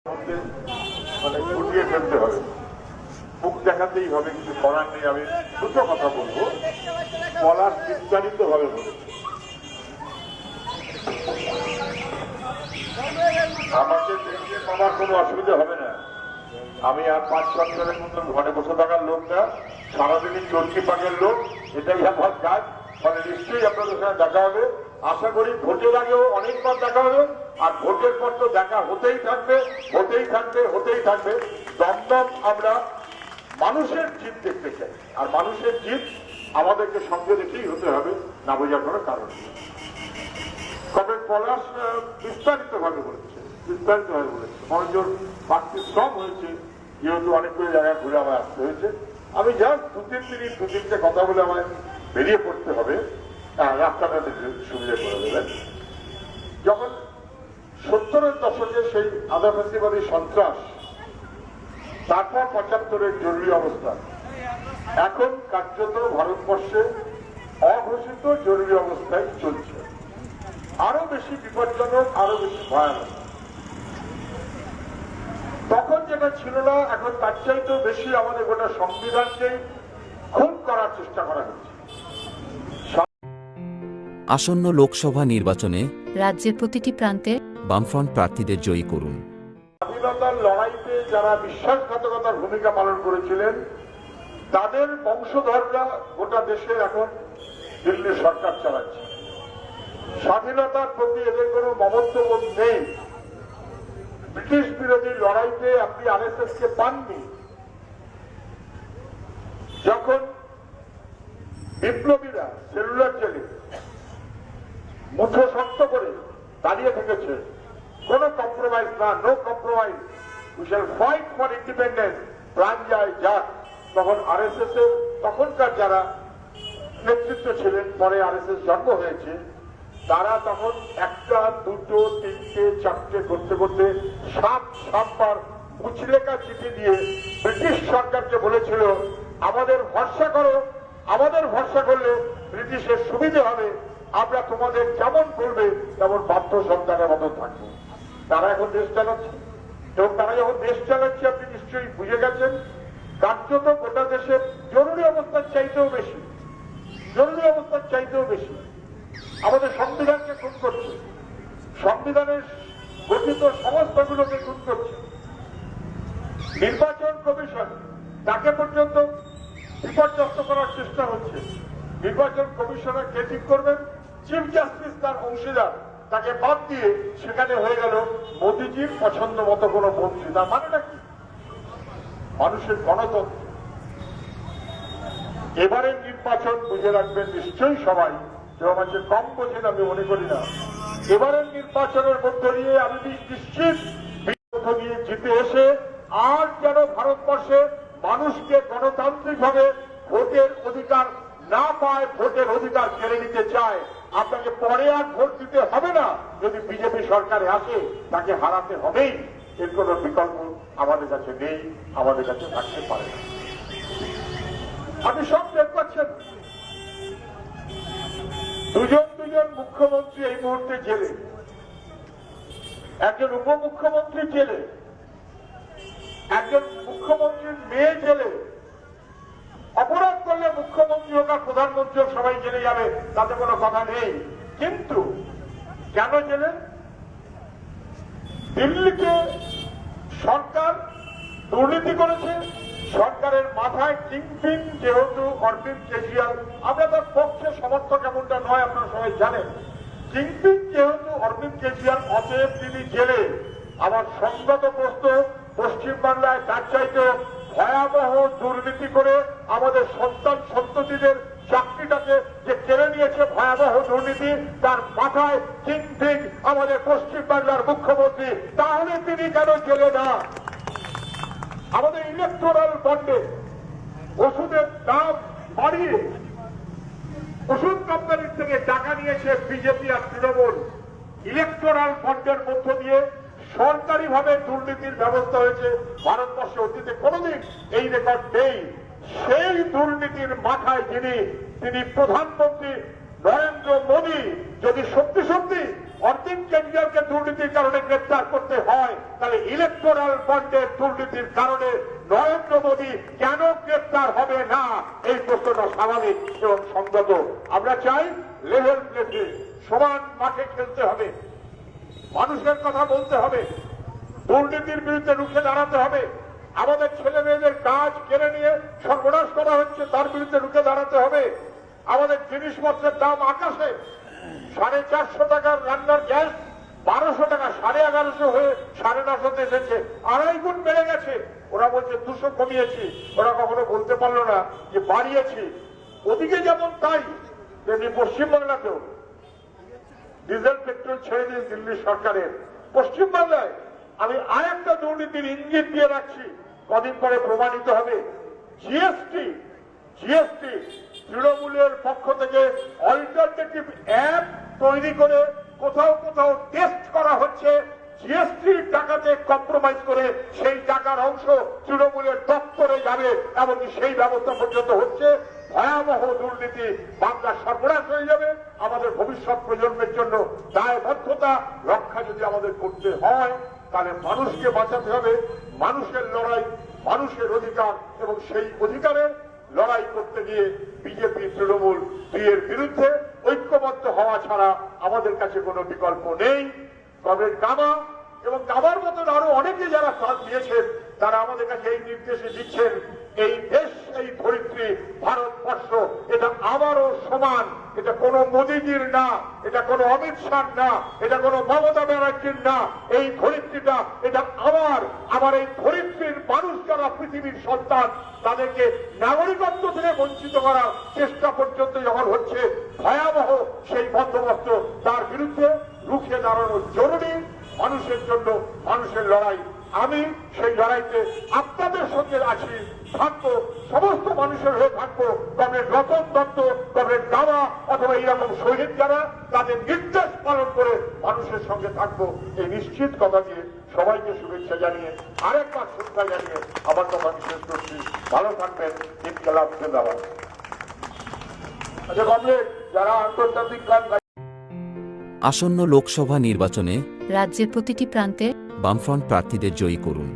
মানে গুটিয়ে ফেলতে হবে, মুখ দেখাতেই হবে, কিছু করার নেই। আমি দুটো কথা বলবো, বলার বিস্তারিত ভাবে বলবো। আমাকে দেখে আমার কোনো অসুবিধা হবে না। আমি আর 5-7 জনের মতন ঘরে বসে থাকার লোক না, সারাদিনই চরকি পাকের লোক, এটাই আমার কাজ। ফলে নিশ্চয়ই আপনাদের সঙ্গে দেখা হবে। আশা করি ভোটের আগেও অনেকবার দেখা হবে, আর ভোটের পর তো দেখা হতেই থাকবে, হতেই থাকবে, হতেই থাকবে। দমদম আমরা মানুষের জিত দেখতে চাই, আর মানুষের জিত আমাদেরকে সঙ্গে রেখেই হতে হবে, না বোঝার কোনো কারণ নেই। তবে পলাশ বিস্তারিত ভাবে বলেছে, মনোযোগ বাড়তি শ্রম হয়েছে, যেহেতু অনেকগুলো জায়গায় ঘুরে আমায় আসতে হয়েছে। আমি জাস্ট 2-3 মিনিট 2-3টে কথা বলে আমায় বেরিয়ে পড়তে হবে, রাস্তাটা সুবিধা করে দেবেন। যখন 70-এর দশকে সেই আদাবাসীবাদী সন্ত্রাস, তারপর 75-এর জরুরি অবস্থা, এখন কার্যত ভারতবর্ষে অঘোষিত জরুরি অবস্থায় চলছে। আরো বেশি বিপজ্জনক, আরো বেশি ভয়ানক। তখন যেটা ছিল না, এখন তার চাইতেও বেশি আমাদের গোটা সংবিধানকে খুন করার চেষ্টা করা হচ্ছে। আসন্ন লোকসভা নির্বাচনে রাজ্যের প্রতিটি প্রান্তে বামফ্রন্ট প্রার্থীদের জয়ী করুন। স্বাধীনতার লড়াইতে যারা বিশ্বাসঘাতকতার ভূমিকা পালন করেছিলেন, তাদের বংশধররা গোটা দেশে এখন দিল্লি সরকার চালাচ্ছে। স্বাধীনতার প্রতি এদের কোনো মমত্ববোধ নেই। ব্রিটিশ বিরোধী লড়াইতে আপনি আরএসএস কে পাননি। যখন বিপ্লবীরা সেলুলার জেলে মুঠো শক্ত করে দাঁড়িয়ে থেকেছে, কোনো কম্প্রোমাইজ না, no compromise, we shall fight for independence, প্রাণ যায় যাক, তখন আরএসএস এর তখনকার যারা নেতৃত্ব ছিলেন, পরে আরএসএস জন্ম হয়েছে, তারা তখন 1, 2, 3, 4 করতে করতে 7বার মুচলেখা চিঠি দিয়ে ব্রিটিশ সরকারকে বলেছিল, আমাদের ভরসা করো, আমাদের ভরসা করলে ব্রিটিশের সুবিধে হবে, আমরা তোমাদের যেমন বলবে তেমন বাধ্য সন্তানের মতো থাকবো। তারা এখন দেশ চালাচ্ছে, এবং তারা যখন দেশ চালাচ্ছে আপনি নিশ্চয়ই বুঝে গেছেন, কার্যত গোটা দেশের জরুরি অবস্থার চাইতেও বেশি, জরুরি অবস্থার চাইতেও বেশি আমাদের সংবিধানকে খুন করছে, সংবিধানের গঠিত সংস্থাগুলোকে খুন করছে। নির্বাচন কমিশন, তাকে পর্যন্ত বিপর্যস্ত করার চেষ্টা হচ্ছে। নির্বাচন কমিশনার কে ঠিক করবেন? চিফ জাস্টিস তার অংশীদার, তাকে বাদ দিয়ে সেখানে হয়ে গেল মোদিজির পছন্দ মতো কোন মন্ত্রী। তার মানেটা কি? মানুষের গণতন্ত্র। এবারের নির্বাচন বুঝে রাখবেন নিশ্চয়ই সবাই, কেউ আমাকে কম বোঝেন আমি মনে করি না। এবারের নির্বাচনের মধ্য দিয়ে আমি নিশ্চিত মধ্য দিয়ে জিতে এসে আর যেন ভারতবর্ষে মানুষকে গণতান্ত্রিক ভাবে ভোটের অধিকার না পায়, ভোটের অধিকার কেড়ে নিতে চায়, আপনাকে পরে আর ভোট দিতে হবে না। যদি বিজেপি সরকারে আসে তাকে হারাতে হবেই, এর কোন বিকল্প আমাদের কাছে নেই, আমাদের কাছে থাকতে পারে না। আপনি সব দেখ পাচ্ছেন, দুজন মুখ্যমন্ত্রী এই মুহূর্তে জেলে, একজন উপমুখ্যমন্ত্রী জেলে, একজন মুখ্যমন্ত্রীর মেয়ে জেলে। অপরাধ করলে মুখ্যমন্ত্রী হোক আর প্রধানমন্ত্রী হোক সবাই জেলে যাবে, তাতে কোনো কথা নেই। কিন্তু কেন জেলে? দিল্লিতে সরকার দুর্নীতি করেছে, সরকারের মাথায় কিংপিন যেহেতু অরবিন্দ কেজরিওয়াল, আমরা তার পক্ষে সমর্থক এমনটা নয়, আপনারা সবাই জানেন। কিংপিন যেহেতু অরবিন্দ কেজরিওয়াল, অতএব তিনি জেলে। আমার সঙ্গত প্রশ্ন, পশ্চিমবাংলায় তার চাইতে ভয়াবহ দুর্নীতি করে আমাদের সন্তান সন্ততিদের চাকরিটাকে যে কেড়ে নিয়েছে, ভয়াবহ দুর্নীতি, তার মাথায় কিংপিন আমাদের পশ্চিমবাংলার মুখ্যমন্ত্রী। তাহলে তিনি কেন জেলে না? আমাদের ইলেকট্রাল বন্ডে ওষুধের দাম বাড়িয়ে ওষুধ কোম্পানির থেকে টাকা নিয়েছে বিজেপি আর তৃণমূল। ইলেকট্রাল বন্ডের মধ্য দিয়ে সরকারি ভাবে দুর্নীতির ব্যবস্থা হয়েছে ভারতবর্ষে, অতীতে কোনদিন এই রেকর্ড নেই। সেই দুর্নীতির মাথায় যিনি, তিনি প্রধানমন্ত্রী নরেন্দ্র মোদী। যদি সত্যি সত্যি অর্ধেক কেন্দ্রীয়কে দুর্নীতির কারণে গ্রেপ্তার করতে হয়, তাহলে ইলেকটোরাল বন্ডের দুর্নীতির কারণে নরেন্দ্র মোদী কেন গ্রেপ্তার হবে না? এই প্রশ্নটা স্বাভাবিক এবং সঙ্গত। আমরা চাই লেভেল প্লেতে সমান মাঠে খেলতে হবে, মানুষের কথা বলতে হবে, দুর্নীতির বিরুদ্ধে রুখে দাঁড়াতে হবে। আমাদের ছেলে মেয়েদের কাজ কেড়ে নিয়ে সর্বনাশ করা হচ্ছে, তার বিরুদ্ধে রুখে দাঁড়াতে হবে। আমাদের জিনিসপত্রের দাম আকাশে, 450 টাকার রান্নার গ্যাস 1200 টাকা, 1150 হয়ে 950 এসেছে, 2.5 গুণ বেড়ে গেছে। ওরা বলছে 200 কমিয়েছি, ওরা কখনো বলতে পারলো না যে বাড়িয়েছি। ওদিকে যেমন তাই তেমনি পশ্চিমবাংলাতেও ডিজেল পেট্রোল ছেড়ে দিন দিল্লি সরকারের। পশ্চিমবাংলায় আমি আরেকটা দুর্নীতির ইঙ্গিত দিয়ে রাখছি, কদিন পরে প্রমাণিত হবে। জিএসটি তৃণমূলের পক্ষ থেকে অল্টারনেটিভ অ্যাপ তৈরি করে কোথাও কোথাও টেস্ট করা হচ্ছে। জিএসটির টাকাতে কম্প্রোমাইজ করে সেই টাকার অংশ তৃণমূলের দপ্তরে যাবে, এমনকি সেই ব্যবস্থা পর্যন্ত হচ্ছে। ভয়াবহ দুর্নীতি, বাংলা সর্বনাশ হয়ে যাবে। আমাদের ভবিষ্যৎ প্রজন্মের জন্য দায়বদ্ধতা রক্ষা যদি আমাদের করতে হয়, তাহলে মানুষকে বাঁচাতে হবে। মানুষের লড়াই, মানুষের অধিকার, এবং সেই অধিকারের লড়াই করতে গিয়ে বিজেপি তৃণমূল দুইয়ের বিরুদ্ধে ঐক্যবদ্ধ হওয়া ছাড়া আমাদের কাছে কোনো বিকল্প নেই। কমরেড কামা এবং কামার মতন আরো অনেকে যারা সাথ দিয়েছেন, তারা আমাদের কাছে এই নির্দেশে দিচ্ছেন, এই দেশ, এই ধরিত্রী ভারতবর্ষ, এটা আমারও সমান। এটা কোনো মোদীজির না, এটা কোনো অমিত শাহ না, এটা কোনো মমতা ব্যানার্জির না। এই ধরিত্রীটা এটা আমার এই ধরিত্রীর মানুষ যারা পৃথিবীর সন্তান, তাদেরকে নাগরিকত্ব থেকে বঞ্চিত করার চেষ্টা পর্যন্ত যখন হচ্ছে, ভয়াবহ সেই বন্দোবস্ত, তার বিরুদ্ধে রুখে দাঁড়ানো জরুরি। মানুষের জন্য মানুষের লড়াই, আমি সেই লড়াইতে আপনাদের সঙ্গে আছি, থাকবো, সমস্ত মানুষের হয়ে থাকবো। কমরেড রতন দত্ত, কমরেড গাওয়া অথবা এইরকম শহীদ যারা, তাদের নির্দেশ পালন করে মানুষের সঙ্গে থাকবো, এই নিশ্চিত কথা দিয়ে সবাইকে শুভেচ্ছা জানিয়ে আরেকবার শ্রদ্ধা জানিয়ে আমার কথা শেষ করছি। ভালো থাকবেন। ইনকালাব জিন্দাবাদ। আচ্ছা কমরেড, যারা আন্তর্জাতিক গান আসন্ন লোকসভা নির্বাচনে রাজ্যের প্রতিটি প্রান্তে বামফ্রন্ট প্রার্থীদের জয়ী করুন।